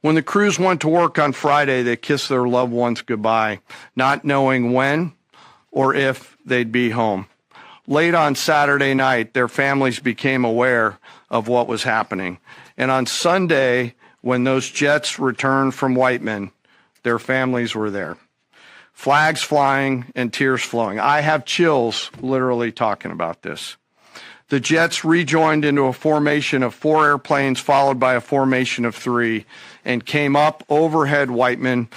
When the crews went to work on Friday, they kissed their loved ones goodbye, not knowing when or if they'd be home. Late on Saturday night, their families became aware of what was happening. And on Sunday, when those jets returned from Whiteman, their families were there. Flags flying and tears flowing. I have chills literally talking about this. The jets rejoined into a formation of 4 airplanes followed by a formation of 3 and came up overhead Whiteman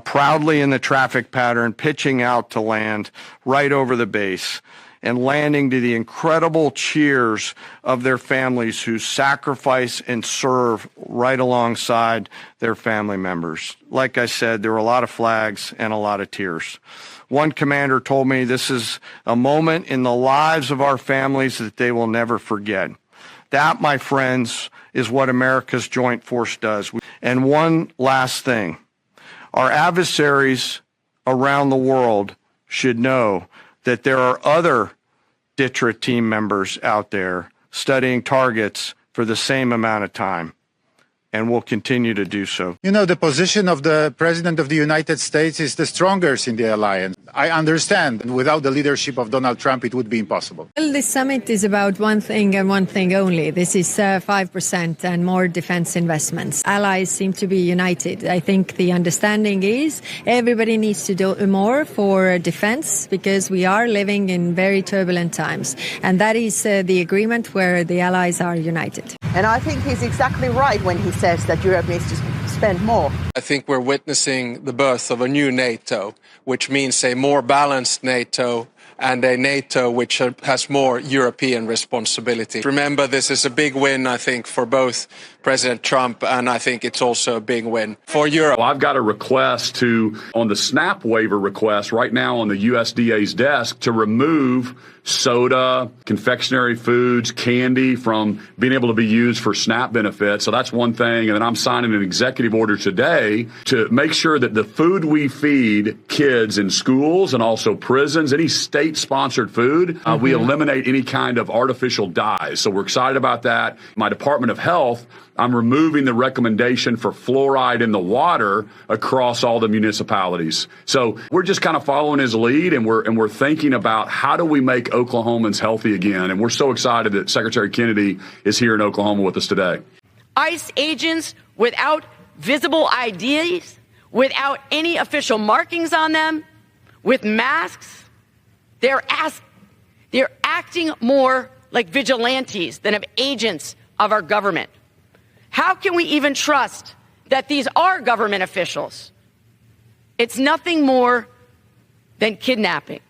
proudly in the traffic pattern, pitching out to land right over the base and landing to the incredible cheers of their families who sacrifice and serve right alongside their family members. Like I said, there were a lot of flags and a lot of tears. One commander told me this is a moment in the lives of our families that they will never forget. That, my friends, is what America's Joint Force does. And one last thing. Our adversaries around the world should know that there are other DTRA team members out there studying targets for the same amount of time, and will continue to do so. You know, the position of the President of the United States is the strongest in the alliance. I understand without the leadership of Donald Trump, it would be impossible. Well, this summit is about one thing and one thing only. This is 5% and more defense investments. Allies seem to be united. I think the understanding is everybody needs to do more for defense because we are living in very turbulent times. And that is the agreement where the allies are united. And I think he's exactly right when he says that Europe needs to spend more. I think we're witnessing the birth of a new NATO, which means a more balanced NATO and a NATO which has more European responsibility. Remember, this is a big win, I think, for both President Trump, and I think it's also a big win for Europe. Well, I've got a request on the SNAP waiver request right now on the USDA's desk to remove soda, confectionery foods, candy from being able to be used for SNAP benefits. So that's one thing. And then I'm signing an executive order today to make sure that the food we feed kids in schools and also prisons, any state-sponsored food, we eliminate any kind of artificial dyes. So we're excited about that. My Department of Health, I'm removing the recommendation for fluoride in the water across all the municipalities. So we're just kind of following his lead, and we're thinking about how do we make Oklahomans healthy again. And we're so excited that Secretary Kennedy is here in Oklahoma with us today. ICE agents without visible IDs, without any official markings on them, with masks, they're acting more like vigilantes than of agents of our government. How can we even trust that these are government officials? It's nothing more than kidnapping.